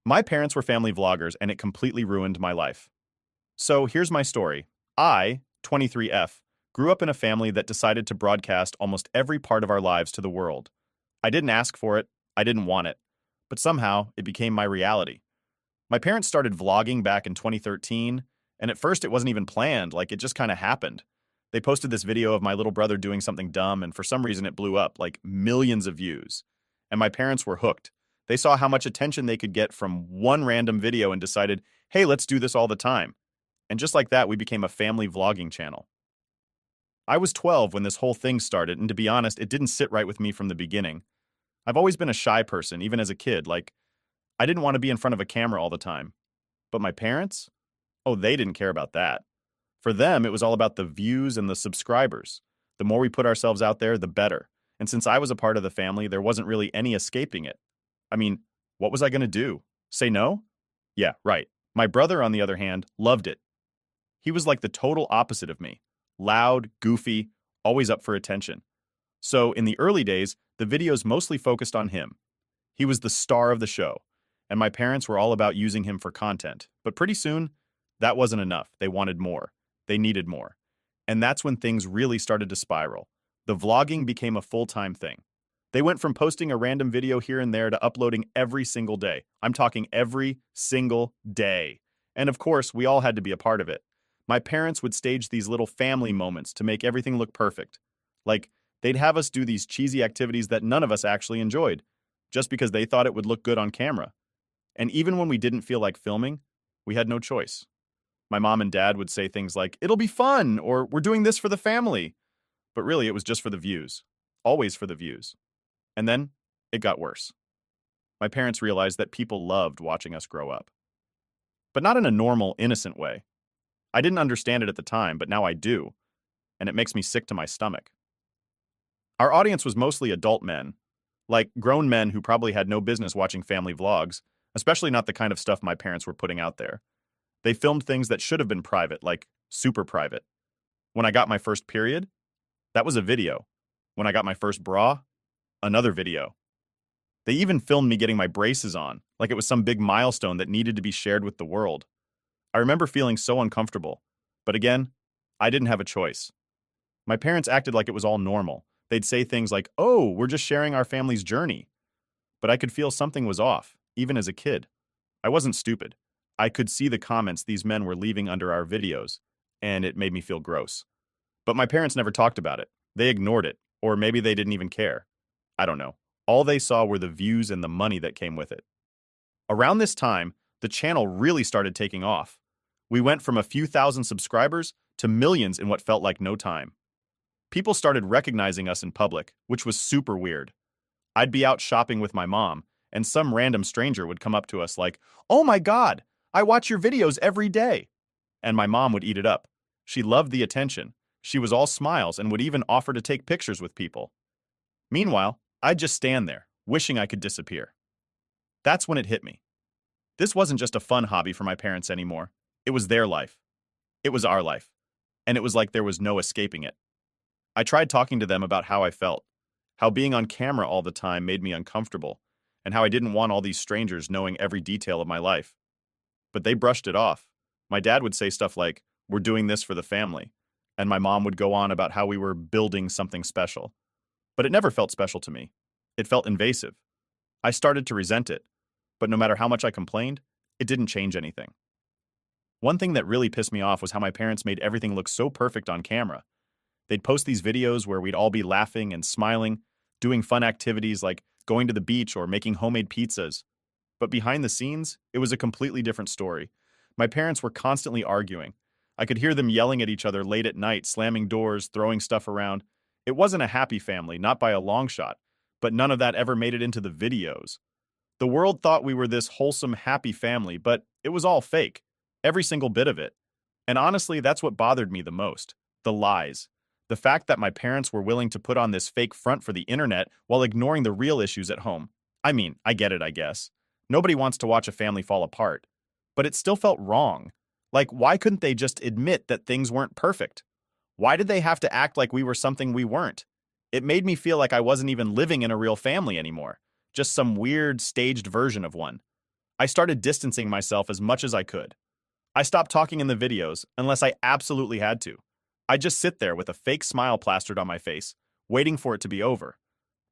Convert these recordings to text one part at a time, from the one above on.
My parents were family vloggers, and it completely ruined my life. So here's my story. I, 23F, grew up in a family that decided to broadcast almost every part of our lives to the world. I didn't ask for it, I didn't want it, but somehow it became my reality. My parents started vlogging back in 2013, and at first it wasn't even planned, like it just kind of happened. They posted this video of my little brother doing something dumb, and for some reason it blew up, like millions of views. And my parents were hooked. They saw how much attention they could get from one random video and decided, hey, let's do this all the time. And just like that, we became a family vlogging channel. I was 12 when this whole thing started, and to be honest, it didn't sit right with me from the beginning. I've always been a shy person, even as a kid. Like, I didn't want to be in front of a camera all the time. But my parents? Oh, they didn't care about that. For them, it was all about the views and the subscribers. The more we put ourselves out there, the better. And since I was a part of the family, there wasn't really any escaping it. I mean, what was I going to do? Say no? Yeah, right. My brother, on the other hand, loved it. He was like the total opposite of me. Loud, goofy, always up for attention. So, in the early days, the videos mostly focused on him. He was the star of the show, and my parents were all about using him for content. But pretty soon, that wasn't enough. They wanted more. They needed more. And that's when things really started to spiral. The vlogging became a full-time thing. They went from posting a random video here and there to uploading every single day. I'm talking every single day. And of course, we all had to be a part of it. My parents would stage these little family moments to make everything look perfect. Like, they'd have us do these cheesy activities that none of us actually enjoyed, just because they thought it would look good on camera. And even when we didn't feel like filming, we had no choice. My mom and dad would say things like, "It'll be fun," or "We're doing this for the family." But really, it was just for the views. Always for the views. And then, it got worse. My parents realized that people loved watching us grow up. But not in a normal, innocent way. I didn't understand it at the time, but now I do. And it makes me sick to my stomach. Our audience was mostly adult men. Like grown men who probably had no business watching family vlogs, especially not the kind of stuff my parents were putting out there. They filmed things that should have been private, like super private. When I got my first period, that was a video. When I got my first bra, another video. They even filmed me getting my braces on, like it was some big milestone that needed to be shared with the world. I remember feeling so uncomfortable. But again, I didn't have a choice. My parents acted like it was all normal. They'd say things like, "Oh, we're just sharing our family's journey." But I could feel something was off, even as a kid. I wasn't stupid. I could see the comments these men were leaving under our videos, and it made me feel gross. But my parents never talked about it. They ignored it, or maybe they didn't even care. I don't know. All they saw were the views and the money that came with it. Around this time, the channel really started taking off. We went from a few thousand subscribers to millions in what felt like no time. People started recognizing us in public, which was super weird. I'd be out shopping with my mom, and some random stranger would come up to us like, "Oh my God, I watch your videos every day." And my mom would eat it up. She loved the attention. She was all smiles and would even offer to take pictures with people. Meanwhile, I'd just stand there, wishing I could disappear. That's when it hit me. This wasn't just a fun hobby for my parents anymore. It was their life. It was our life. And it was like there was no escaping it. I tried talking to them about how I felt, how being on camera all the time made me uncomfortable, and how I didn't want all these strangers knowing every detail of my life. But they brushed it off. My dad would say stuff like, "We're doing this for the family." And my mom would go on about how we were building something special. But it never felt special to me. It felt invasive. I started to resent it. But no matter how much I complained, it didn't change anything. One thing that really pissed me off was how my parents made everything look so perfect on camera. They'd post these videos where we'd all be laughing and smiling, doing fun activities like going to the beach or making homemade pizzas. But behind the scenes, it was a completely different story. My parents were constantly arguing. I could hear them yelling at each other late at night, slamming doors, throwing stuff around. It wasn't a happy family, not by a long shot, but none of that ever made it into the videos. The world thought we were this wholesome, happy family, but it was all fake. Every single bit of it. And honestly, that's what bothered me the most. The lies. The fact that my parents were willing to put on this fake front for the internet while ignoring the real issues at home. I mean, I get it, I guess. Nobody wants to watch a family fall apart. But it still felt wrong. Like, why couldn't they just admit that things weren't perfect? Why did they have to act like we were something we weren't? It made me feel like I wasn't even living in a real family anymore. Just some weird, staged version of one. I started distancing myself as much as I could. I stopped talking in the videos unless I absolutely had to. I'd just sit there with a fake smile plastered on my face, waiting for it to be over.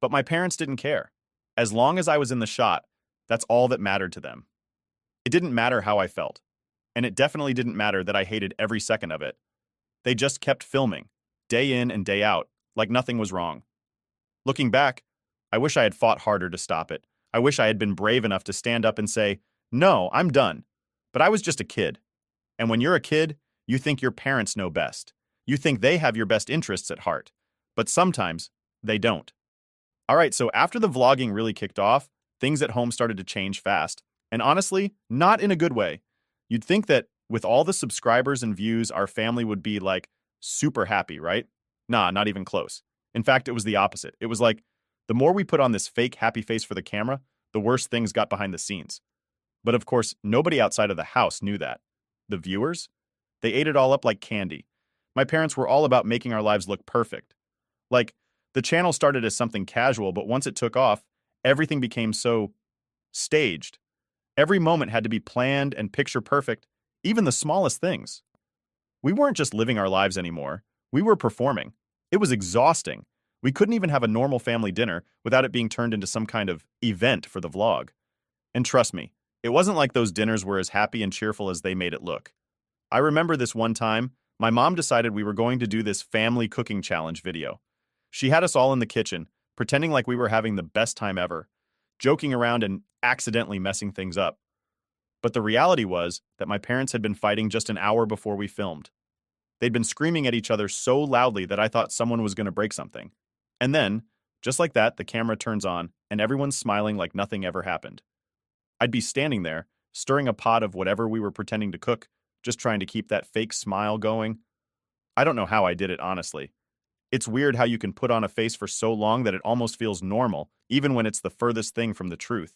But my parents didn't care. As long as I was in the shot, that's all that mattered to them. It didn't matter how I felt. And it definitely didn't matter that I hated every second of it. They just kept filming, day in and day out, like nothing was wrong. Looking back, I wish I had fought harder to stop it. I wish I had been brave enough to stand up and say, "No, I'm done." But I was just a kid. And when you're a kid, you think your parents know best. You think they have your best interests at heart. But sometimes, they don't. All right, so after the vlogging really kicked off, things at home started to change fast. And honestly, not in a good way. You'd think that with all the subscribers and views, our family would be like super happy, right? Nah, not even close. In fact, it was the opposite. It was like the more we put on this fake happy face for the camera, the worse things got behind the scenes. But of course, nobody outside of the house knew that. The viewers? They ate it all up like candy. My parents were all about making our lives look perfect. Like, the channel started as something casual, but once it took off, everything became so staged. Every moment had to be planned and picture perfect, even the smallest things. We weren't just living our lives anymore. We were performing. It was exhausting. We couldn't even have a normal family dinner without it being turned into some kind of event for the vlog. And trust me, it wasn't like those dinners were as happy and cheerful as they made it look. I remember this one time, my mom decided we were going to do this family cooking challenge video. She had us all in the kitchen, pretending like we were having the best time ever, joking around and accidentally messing things up. But the reality was that my parents had been fighting just an hour before we filmed. They'd been screaming at each other so loudly that I thought someone was going to break something. And then, just like that, the camera turns on, and everyone's smiling like nothing ever happened. I'd be standing there, stirring a pot of whatever we were pretending to cook, just trying to keep that fake smile going. I don't know how I did it, honestly. It's weird how you can put on a face for so long that it almost feels normal, even when it's the furthest thing from the truth.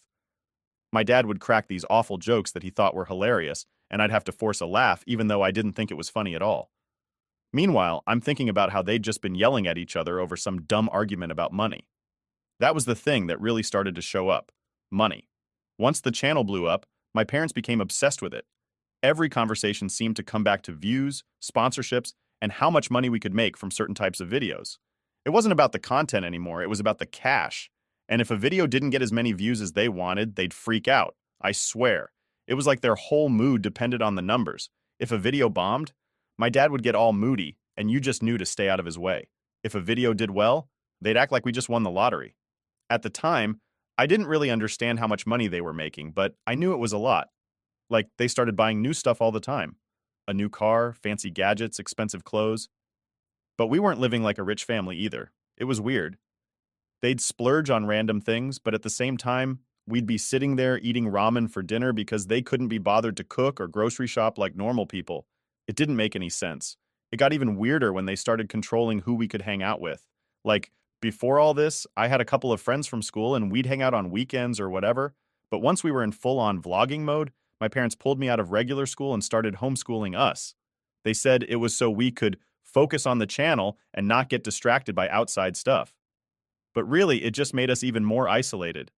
My dad would crack these awful jokes that he thought were hilarious, and I'd have to force a laugh even though I didn't think it was funny at all. Meanwhile, I'm thinking about how they'd just been yelling at each other over some dumb argument about money. That was the thing that really started to show up. Money. Once the channel blew up, my parents became obsessed with it. Every conversation seemed to come back to views, sponsorships, and how much money we could make from certain types of videos. It wasn't about the content anymore, it was about the cash. And if a video didn't get as many views as they wanted, they'd freak out. I swear. It was like their whole mood depended on the numbers. If a video bombed, my dad would get all moody, and you just knew to stay out of his way. If a video did well, they'd act like we just won the lottery. At the time, I didn't really understand how much money they were making, but I knew it was a lot. Like, they started buying new stuff all the time. A new car, fancy gadgets, expensive clothes. But we weren't living like a rich family either. It was weird. They'd splurge on random things, but at the same time, we'd be sitting there eating ramen for dinner because they couldn't be bothered to cook or grocery shop like normal people. It didn't make any sense. It got even weirder when they started controlling who we could hang out with. Like, before all this, I had a couple of friends from school and we'd hang out on weekends or whatever. But once we were in full-on vlogging mode, my parents pulled me out of regular school and started homeschooling us. They said it was so we could focus on the channel and not get distracted by outside stuff. But really, it just made us even more isolated.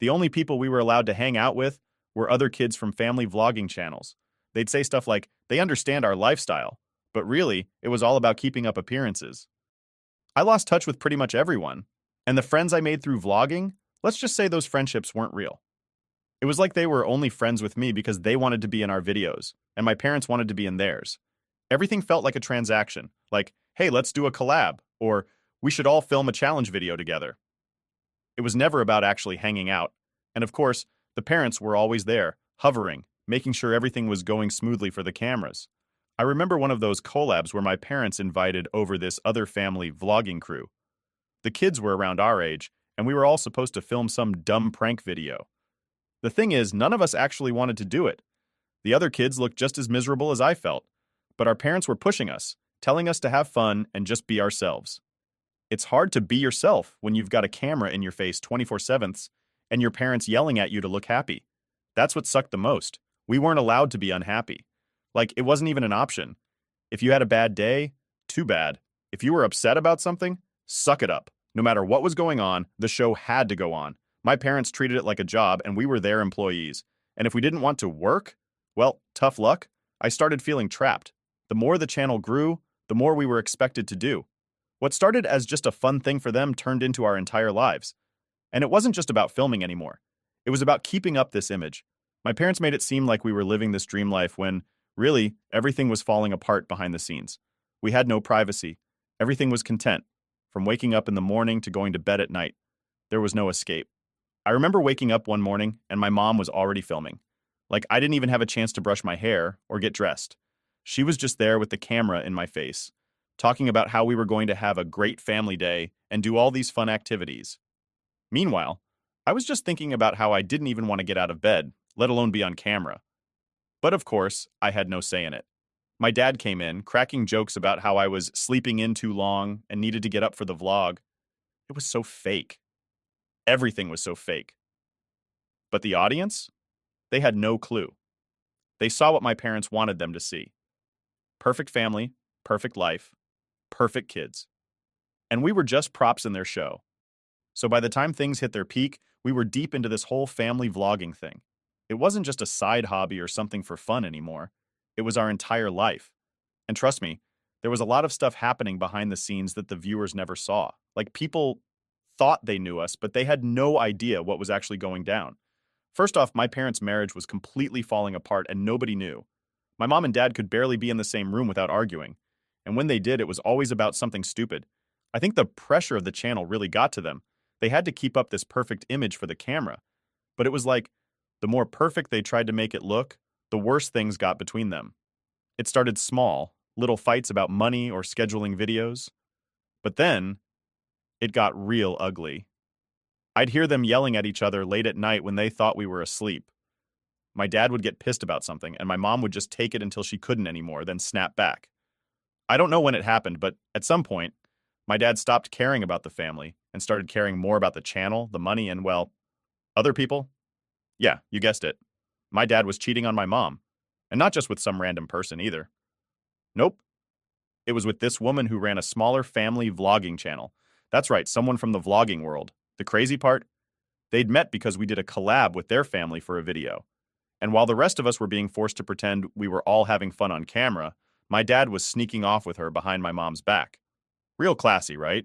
The only people we were allowed to hang out with were other kids from family vlogging channels. They'd say stuff like, they understand our lifestyle, but really, it was all about keeping up appearances. I lost touch with pretty much everyone, and the friends I made through vlogging, let's just say those friendships weren't real. It was like they were only friends with me because they wanted to be in our videos, and my parents wanted to be in theirs. Everything felt like a transaction, like, hey, let's do a collab, or we should all film a challenge video together. It was never about actually hanging out, and of course, the parents were always there, hovering, making sure everything was going smoothly for the cameras. I remember one of those collabs where my parents invited over this other family vlogging crew. The kids were around our age, and we were all supposed to film some dumb prank video. The thing is, none of us actually wanted to do it. The other kids looked just as miserable as I felt, but our parents were pushing us, telling us to have fun and just be ourselves. It's hard to be yourself when you've got a camera in your face 24/7 and your parents yelling at you to look happy. That's what sucked the most. We weren't allowed to be unhappy. Like, it wasn't even an option. If you had a bad day, too bad. If you were upset about something, suck it up. No matter what was going on, the show had to go on. My parents treated it like a job, and we were their employees. And if we didn't want to work, well, tough luck, I started feeling trapped. The more the channel grew, the more we were expected to do. What started as just a fun thing for them turned into our entire lives. And it wasn't just about filming anymore. It was about keeping up this image. My parents made it seem like we were living this dream life when, really, everything was falling apart behind the scenes. We had no privacy. Everything was content. From waking up in the morning to going to bed at night, there was no escape. I remember waking up one morning and my mom was already filming. Like I didn't even have a chance to brush my hair or get dressed. She was just there with the camera in my face, talking about how we were going to have a great family day and do all these fun activities. Meanwhile, I was just thinking about how I didn't even want to get out of bed, let alone be on camera. But of course, I had no say in it. My dad came in, cracking jokes about how I was sleeping in too long and needed to get up for the vlog. It was so fake. Everything was so fake. But the audience? They had no clue. They saw what my parents wanted them to see. Perfect family, perfect life, perfect kids. And we were just props in their show. So by the time things hit their peak, we were deep into this whole family vlogging thing. It wasn't just a side hobby or something for fun anymore. It was our entire life. And trust me, there was a lot of stuff happening behind the scenes that the viewers never saw. Like people thought they knew us, but they had no idea what was actually going down. First off, my parents' marriage was completely falling apart and nobody knew. My mom and dad could barely be in the same room without arguing. And when they did, it was always about something stupid. I think the pressure of the channel really got to them. They had to keep up this perfect image for the camera. But it was like, the more perfect they tried to make it look, the worse things got between them. It started small, little fights about money or scheduling videos. But then, it got real ugly. I'd hear them yelling at each other late at night when they thought we were asleep. My dad would get pissed about something, and my mom would just take it until she couldn't anymore, then snap back. I don't know when it happened, but at some point, my dad stopped caring about the family and started caring more about the channel, the money, and, well, other people. Yeah, you guessed it. My dad was cheating on my mom. And not just with some random person either. Nope. It was with this woman who ran a smaller family vlogging channel. That's right, someone from the vlogging world. The crazy part? They'd met because we did a collab with their family for a video. And while the rest of us were being forced to pretend we were all having fun on camera, my dad was sneaking off with her behind my mom's back. Real classy, right?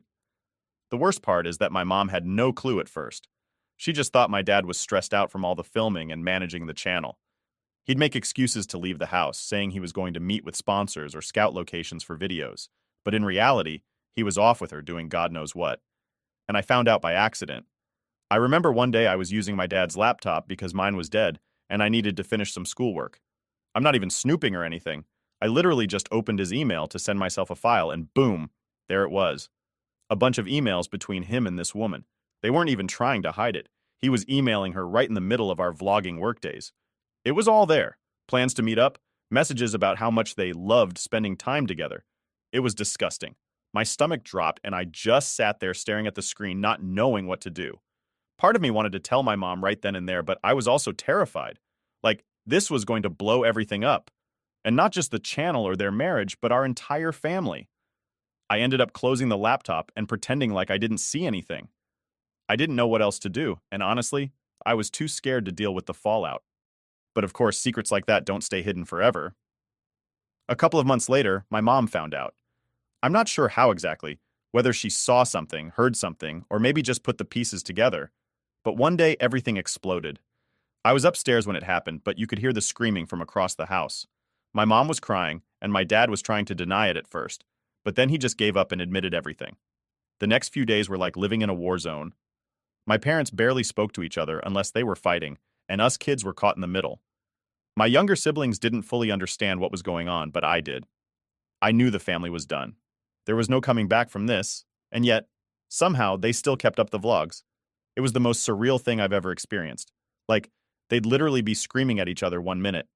The worst part is that my mom had no clue at first. She just thought my dad was stressed out from all the filming and managing the channel. He'd make excuses to leave the house, saying he was going to meet with sponsors or scout locations for videos. But in reality, he was off with her doing God knows what. And I found out by accident. I remember one day I was using my dad's laptop because mine was dead, and I needed to finish some schoolwork. I'm not even snooping or anything. I literally just opened his email to send myself a file, and boom, there it was. A bunch of emails between him and this woman. They weren't even trying to hide it. He was emailing her right in the middle of our vlogging workdays. It was all there. Plans to meet up, messages about how much they loved spending time together. It was disgusting. My stomach dropped and I just sat there staring at the screen, not knowing what to do. Part of me wanted to tell my mom right then and there, but I was also terrified. Like, this was going to blow everything up. And not just the channel or their marriage, but our entire family. I ended up closing the laptop and pretending like I didn't see anything. I didn't know what else to do, and honestly, I was too scared to deal with the fallout. But of course, secrets like that don't stay hidden forever. A couple of months later, my mom found out. I'm not sure how exactly, whether she saw something, heard something, or maybe just put the pieces together. But one day, everything exploded. I was upstairs when it happened, but you could hear the screaming from across the house. My mom was crying, and my dad was trying to deny it at first, but then he just gave up and admitted everything. The next few days were like living in a war zone. My parents barely spoke to each other unless they were fighting, and us kids were caught in the middle. My younger siblings didn't fully understand what was going on, but I did. I knew the family was done. There was no coming back from this, and yet, somehow, they still kept up the vlogs. It was the most surreal thing I've ever experienced. Like, they'd literally be screaming at each other one minute,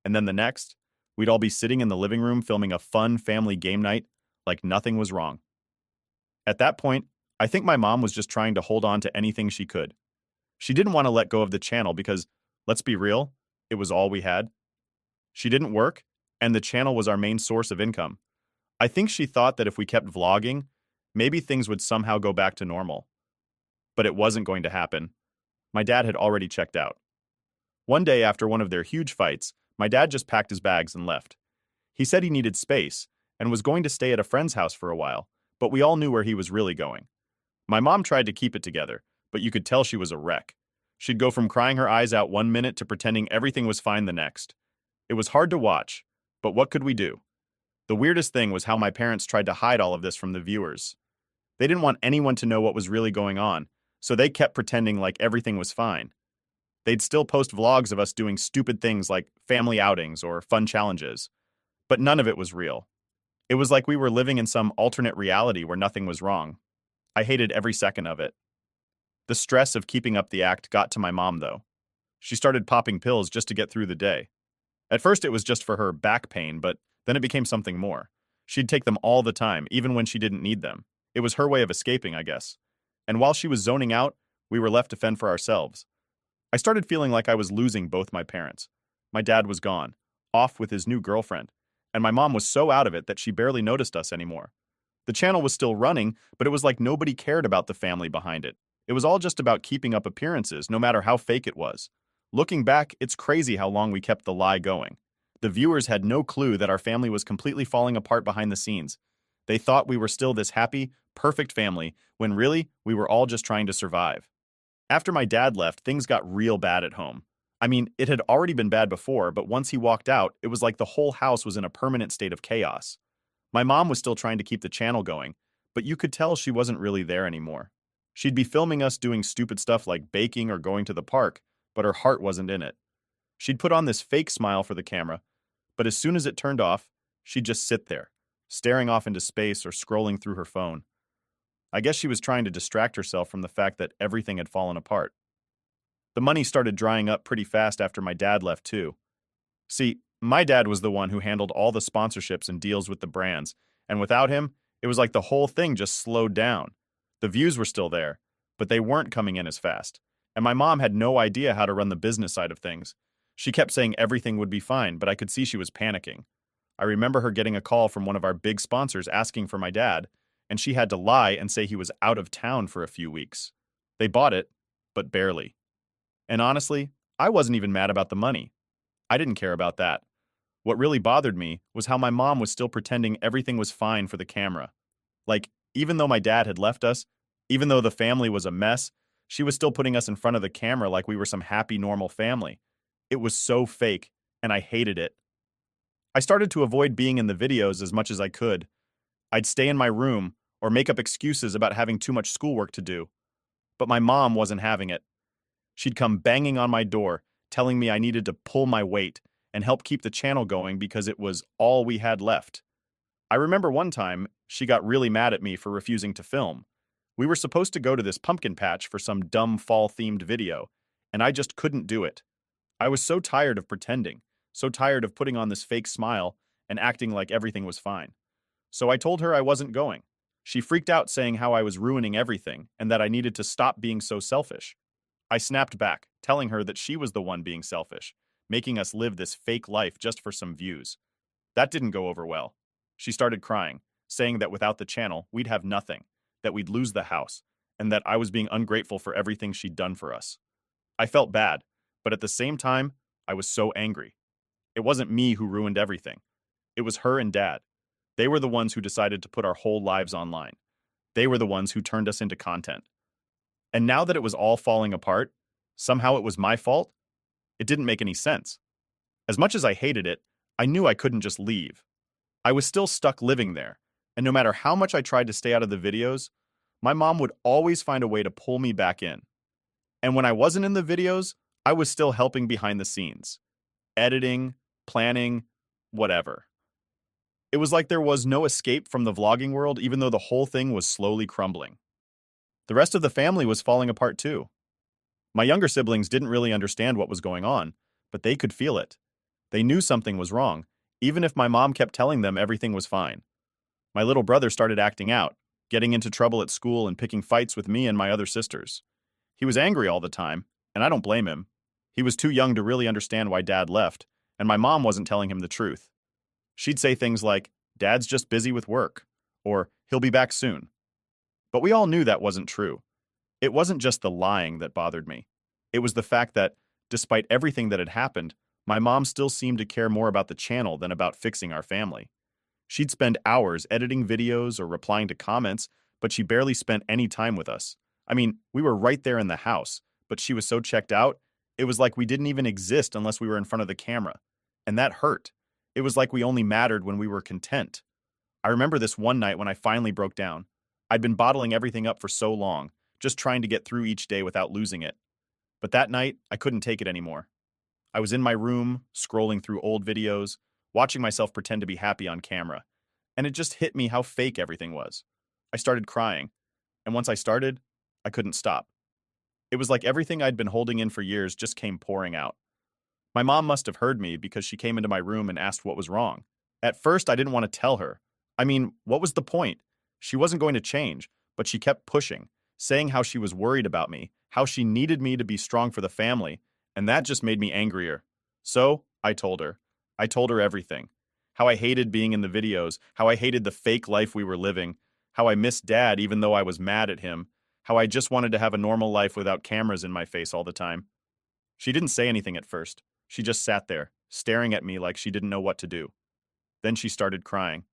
and then the next, we'd all be sitting in the living room filming a fun family game night like nothing was wrong. At that point, I think my mom was just trying to hold on to anything she could. She didn't want to let go of the channel because, let's be real, it was all we had. She didn't work, and the channel was our main source of income. I think she thought that if we kept vlogging, maybe things would somehow go back to normal. But it wasn't going to happen. My dad had already checked out. One day after one of their huge fights, my dad just packed his bags and left. He said he needed space and was going to stay at a friend's house for a while, but we all knew where he was really going. My mom tried to keep it together, but you could tell she was a wreck. She'd go from crying her eyes out one minute to pretending everything was fine the next. It was hard to watch, but what could we do? The weirdest thing was how my parents tried to hide all of this from the viewers. They didn't want anyone to know what was really going on, so they kept pretending like everything was fine. They'd still post vlogs of us doing stupid things like family outings or fun challenges, but none of it was real. It was like we were living in some alternate reality where nothing was wrong. I hated every second of it. The stress of keeping up the act got to my mom, though. She started popping pills just to get through the day. At first, it was just for her back pain, but then it became something more. She'd take them all the time, even when she didn't need them. It was her way of escaping, I guess. And while she was zoning out, we were left to fend for ourselves. I started feeling like I was losing both my parents. My dad was gone, off with his new girlfriend, and my mom was so out of it that she barely noticed us anymore. The channel was still running, but it was like nobody cared about the family behind it. It was all just about keeping up appearances, no matter how fake it was. Looking back, it's crazy how long we kept the lie going. The viewers had no clue that our family was completely falling apart behind the scenes. They thought we were still this happy, perfect family, when really, we were all just trying to survive. After my dad left, things got real bad at home. I mean, it had already been bad before, but once he walked out, it was like the whole house was in a permanent state of chaos. My mom was still trying to keep the channel going, but you could tell she wasn't really there anymore. She'd be filming us doing stupid stuff like baking or going to the park, but her heart wasn't in it. She'd put on this fake smile for the camera, but as soon as it turned off, she'd just sit there, staring off into space or scrolling through her phone. I guess she was trying to distract herself from the fact that everything had fallen apart. The money started drying up pretty fast after my dad left too. See, my dad was the one who handled all the sponsorships and deals with the brands, and without him, it was like the whole thing just slowed down. The views were still there, but they weren't coming in as fast, and my mom had no idea how to run the business side of things. She kept saying everything would be fine, but I could see she was panicking. I remember her getting a call from one of our big sponsors asking for my dad, and she had to lie and say he was out of town for a few weeks. They bought it, but barely. And honestly, I wasn't even mad about the money. I didn't care about that. What really bothered me was how my mom was still pretending everything was fine for the camera. Like, even though my dad had left us, even though the family was a mess, she was still putting us in front of the camera like we were some happy, normal family. It was so fake, and I hated it. I started to avoid being in the videos as much as I could. I'd stay in my room or make up excuses about having too much schoolwork to do. But my mom wasn't having it. She'd come banging on my door, telling me I needed to pull my weight and help keep the channel going because it was all we had left. I remember one time, she got really mad at me for refusing to film. We were supposed to go to this pumpkin patch for some dumb fall-themed video, and I just couldn't do it. I was so tired of pretending, so tired of putting on this fake smile and acting like everything was fine. So I told her I wasn't going. She freaked out saying how I was ruining everything and that I needed to stop being so selfish. I snapped back, telling her that she was the one being selfish, making us live this fake life just for some views. That didn't go over well. She started crying, saying that without the channel, we'd have nothing, that we'd lose the house, and that I was being ungrateful for everything she'd done for us. I felt bad, but at the same time, I was so angry. It wasn't me who ruined everything. It was her and Dad. They were the ones who decided to put our whole lives online. They were the ones who turned us into content. And now that it was all falling apart, somehow it was my fault? It didn't make any sense. As much as I hated it, I knew I couldn't just leave. I was still stuck living there, and no matter how much I tried to stay out of the videos, my mom would always find a way to pull me back in. And when I wasn't in the videos, I was still helping behind the scenes. Editing, planning, whatever. It was like there was no escape from the vlogging world even though the whole thing was slowly crumbling. The rest of the family was falling apart too. My younger siblings didn't really understand what was going on, but they could feel it. They knew something was wrong, even if my mom kept telling them everything was fine. My little brother started acting out, getting into trouble at school and picking fights with me and my other sisters. He was angry all the time, and I don't blame him. He was too young to really understand why Dad left, and my mom wasn't telling him the truth. She'd say things like, "Dad's just busy with work," or "He'll be back soon." But we all knew that wasn't true. It wasn't just the lying that bothered me. It was the fact that, Despite everything that had happened, my mom still seemed to care more about the channel than about fixing our family. She'd spend hours editing videos or replying to comments, but she barely spent any time with us. I mean, we were right there in the house, but she was so checked out, it was like we didn't even exist unless we were in front of the camera. And that hurt. It was like we only mattered when we were content. I remember this one night when I finally broke down. I'd been bottling everything up for so long, just trying to get through each day without losing it. But that night, I couldn't take it anymore. I was in my room, scrolling through old videos, watching myself pretend to be happy on camera. And it just hit me how fake everything was. I started crying. And once I started, I couldn't stop. It was like everything I'd been holding in for years just came pouring out. My mom must have heard me because she came into my room and asked what was wrong. At first, I didn't want to tell her. I mean, what was the point? She wasn't going to change, but she kept pushing, saying how she was worried about me, how she needed me to be strong for the family, and that just made me angrier. So, I told her. I told her everything. How I hated being in the videos, how I hated the fake life we were living, how I missed Dad even though I was mad at him, how I just wanted to have a normal life without cameras in my face all the time. She didn't say anything at first. She just sat there, staring at me like she didn't know what to do. Then she started crying.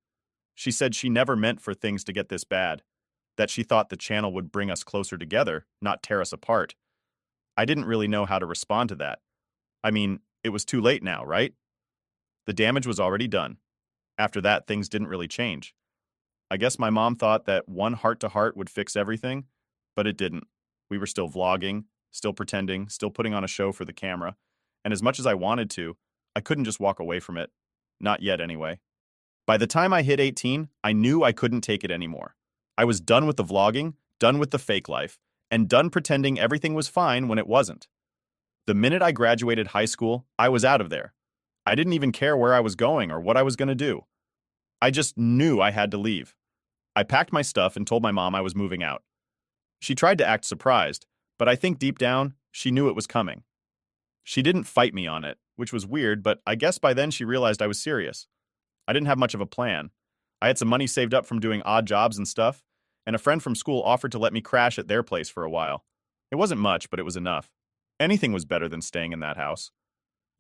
She said she never meant for things to get this bad, that she thought the channel would bring us closer together, not tear us apart. I didn't really know how to respond to that. I mean, it was too late now, right? The damage was already done. After that, things didn't really change. I guess my mom thought that one heart-to-heart would fix everything, but it didn't. We were still vlogging, still pretending, still putting on a show for the camera, and as much as I wanted to, I couldn't just walk away from it. Not yet, anyway. By the time I hit 18, I knew I couldn't take it anymore. I was done with the vlogging, done with the fake life, and done pretending everything was fine when it wasn't. The minute I graduated high school, I was out of there. I didn't even care where I was going or what I was going to do. I just knew I had to leave. I packed my stuff and told my mom I was moving out. She tried to act surprised, but I think deep down, she knew it was coming. She didn't fight me on it, which was weird, but I guess by then she realized I was serious. I didn't have much of a plan. I had some money saved up from doing odd jobs and stuff, and a friend from school offered to let me crash at their place for a while. It wasn't much, but it was enough. Anything was better than staying in that house.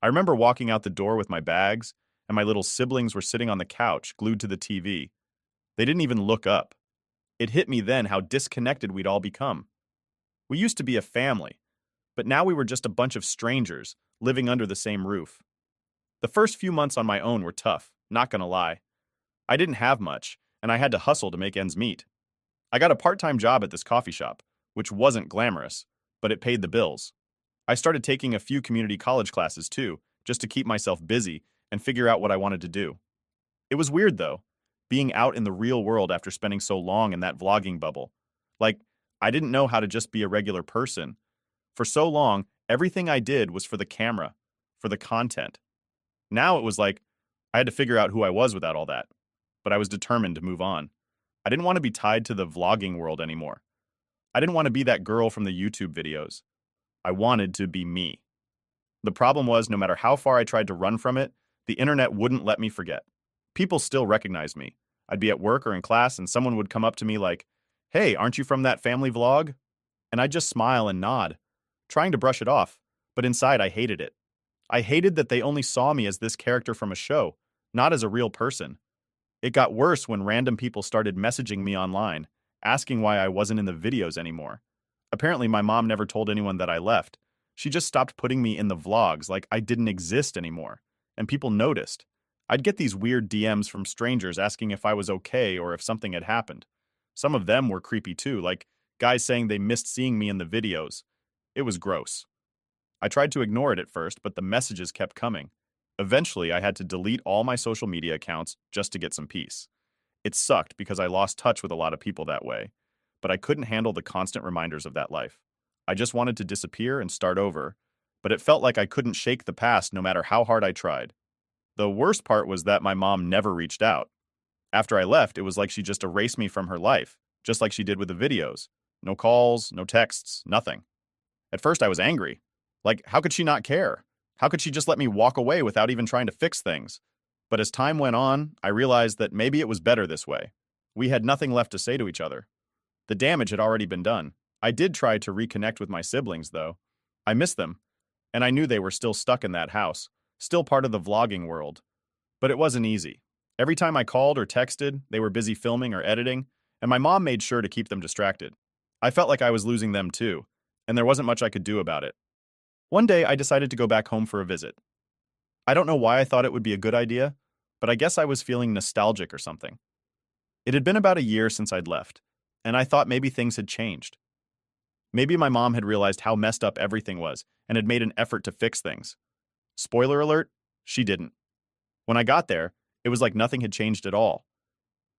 I remember walking out the door with my bags, and my little siblings were sitting on the couch, glued to the TV. They didn't even look up. It hit me then how disconnected we'd all become. We used to be a family, but now we were just a bunch of strangers living under the same roof. The first few months on my own were tough, not gonna lie. I didn't have much, and I had to hustle to make ends meet. I got a part-time job at this coffee shop, which wasn't glamorous, but it paid the bills. I started taking a few community college classes too, just to keep myself busy and figure out what I wanted to do. It was weird though, being out in the real world after spending so long in that vlogging bubble. Like, I didn't know how to just be a regular person. For so long, everything I did was for the camera, for the content. Now it was like, I had to figure out who I was without all that. But I was determined to move on. I didn't want to be tied to the vlogging world anymore. I didn't want to be that girl from the YouTube videos. I wanted to be me. The problem was, no matter how far I tried to run from it, the internet wouldn't let me forget. People still recognized me. I'd be at work or in class and someone would come up to me like, "Hey, aren't you from that family vlog?" And I'd just smile and nod, trying to brush it off, but inside I hated it. I hated that they only saw me as this character from a show, not as a real person. It got worse when random people started messaging me online, asking why I wasn't in the videos anymore. Apparently my mom never told anyone that I left. She just stopped putting me in the vlogs like I didn't exist anymore, and people noticed. I'd get these weird DMs from strangers asking if I was okay or if something had happened. Some of them were creepy too, like guys saying they missed seeing me in the videos. It was gross. I tried to ignore it at first, but the messages kept coming. Eventually, I had to delete all my social media accounts just to get some peace. It sucked because I lost touch with a lot of people that way, but I couldn't handle the constant reminders of that life. I just wanted to disappear and start over, but it felt like I couldn't shake the past no matter how hard I tried. The worst part was that my mom never reached out. After I left, it was like she just erased me from her life, just like she did with the videos. No calls, no texts, nothing. At first I was angry. Like, how could she not care? How could she just let me walk away without even trying to fix things? But as time went on, I realized that maybe it was better this way. We had nothing left to say to each other. The damage had already been done. I did try to reconnect with my siblings, though. I miss them, and I knew they were still stuck in that house, still part of the vlogging world. But it wasn't easy. Every time I called or texted, they were busy filming or editing, and my mom made sure to keep them distracted. I felt like I was losing them too, and there wasn't much I could do about it. One day, I decided to go back home for a visit. I don't know why I thought it would be a good idea, but I guess I was feeling nostalgic or something. It had been about a year since I'd left, and I thought maybe things had changed. Maybe my mom had realized how messed up everything was and had made an effort to fix things. Spoiler alert, she didn't. When I got there, it was like nothing had changed at all.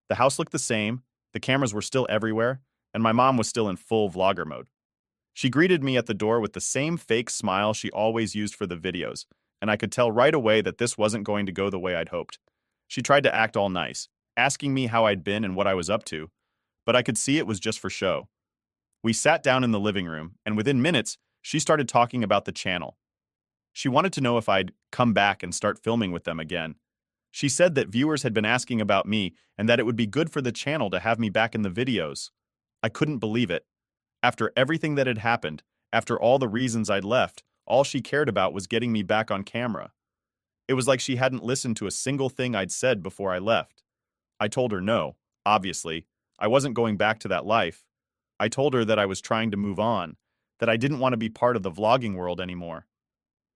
The house looked the same, the cameras were still everywhere, and my mom was still in full vlogger mode. She greeted me at the door with the same fake smile she always used for the videos, and I could tell right away that this wasn't going to go the way I'd hoped. She tried to act all nice, asking me how I'd been and what I was up to, but I could see it was just for show. We sat down in the living room, and within minutes, she started talking about the channel. She wanted to know if I'd come back and start filming with them again. She said that viewers had been asking about me and that it would be good for the channel to have me back in the videos. I couldn't believe it. After everything that had happened, after all the reasons I'd left, all she cared about was getting me back on camera. It was like she hadn't listened to a single thing I'd said before I left. I told her no, obviously. I wasn't going back to that life. I told her that I was trying to move on, that I didn't want to be part of the vlogging world anymore.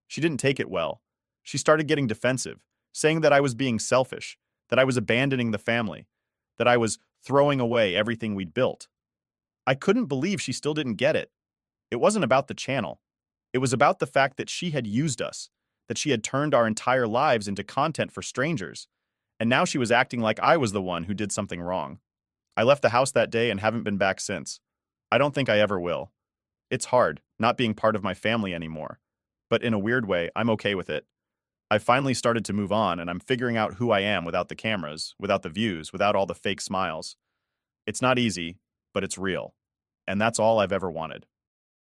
She didn't take it well. She started getting defensive, saying that I was being selfish, that I was abandoning the family, that I was throwing away everything we'd built. I couldn't believe she still didn't get it. It wasn't about the channel. It was about the fact that she had used us, that she had turned our entire lives into content for strangers, and now she was acting like I was the one who did something wrong. I left the house that day and haven't been back since. I don't think I ever will. It's hard, not being part of my family anymore. But in a weird way, I'm okay with it. I've finally started to move on, and I'm figuring out who I am without the cameras, without the views, without all the fake smiles. It's not easy, but it's real. And that's all I've ever wanted.